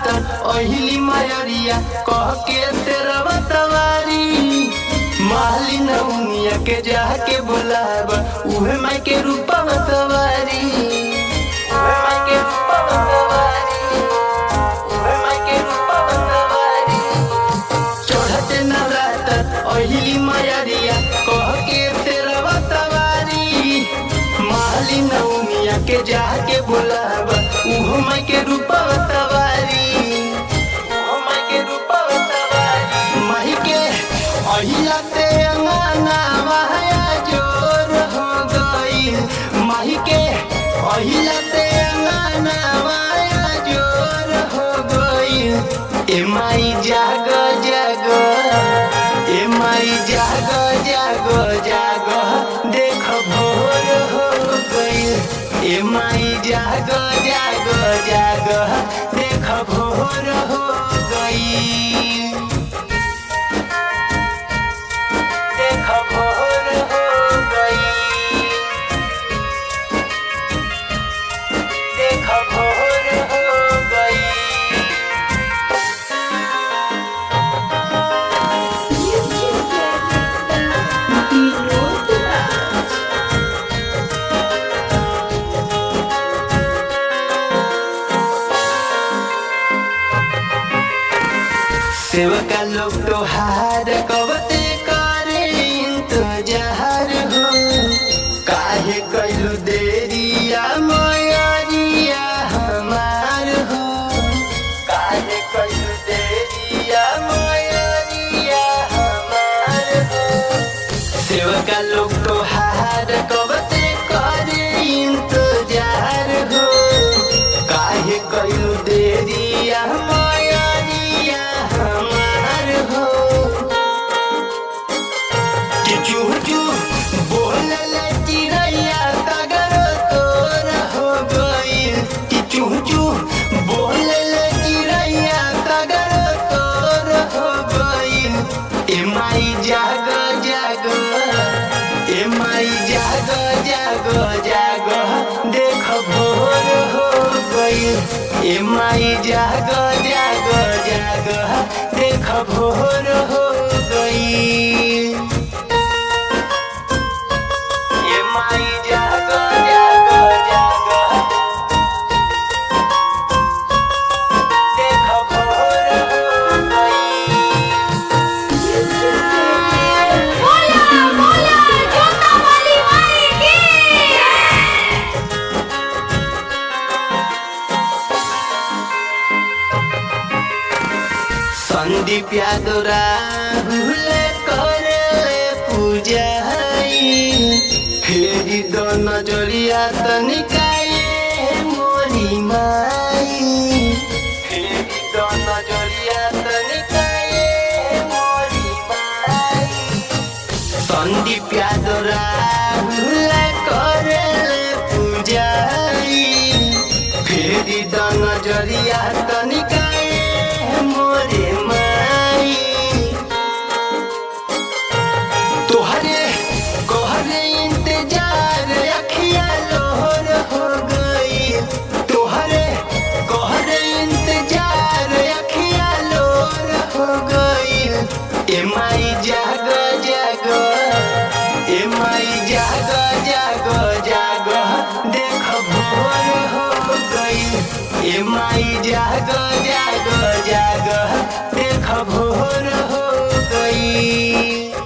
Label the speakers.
Speaker 1: ओहिली मयरिया कह के तेरा बतवारी माली नौनिया के जाके बुलावा उहे माई के रूपा बतवारी उहे माई के रूपा बतवारी उहे माई के रूपा बतवारी चढ़ते नवरात्र ओहिली मयरिया कह के तेरा बतवारी माली नौनिया के जाके बुलावा उहो माई के रूपा बतवारी उहो माई के रूपा बतवारी माई के अहिला ते अंगना माया जोर हो गई माई के अहिला ते अंगना माया जोर हो गई ए माई जाग जाग ए माई जाग जाग जाग देख भोर हो गई ए माई जाग जाग जाग देख भोर हो गई देख भोर हो गई देख भोर हो गई सेवका लोग तोहार कबते करे इंतजार हो काहे कैलू देरिया मयरिया हमार हो काहे कैलू देरिया मयरिया हमार हो सेवका लोग तोहार कबते करे इंतजार हो काहे कैलू देरिया मयरिया हमार हो कि चूचू बोलल चिड़ैया तगर तोर हो गइल कि चूचू बोलल चिड़ैया तगर तोर हो गइल ए माई जाग जाग ए माई जाग जाग जाग देख भोर हो गइल ए माई जाग जाग जाग देख भोर हो गई ए माई जाग जाग जाग देख भोर हो गई
Speaker 2: बोला बोला जोता वाली माई की
Speaker 1: संदीप यादव राहुल करे पूजा फेरी दो नजरिया तनिकाए मोरी माई फेरी दो नजरिया तनिकाए मोरी माई संदीप यादव राहुल करे पूजा फेरी दो नजरिया तनिकाए मोरे माई तोहरे कोहरे इंतजार अखिया लोहर हो गई तोहरे कोहरे इंतजार अखिया लोहर हो गई ए माई जाग जाग ए माई जाग जाग जाग देख भोर हो गई ए माई जाग जाग जाग देख भोर हो गई।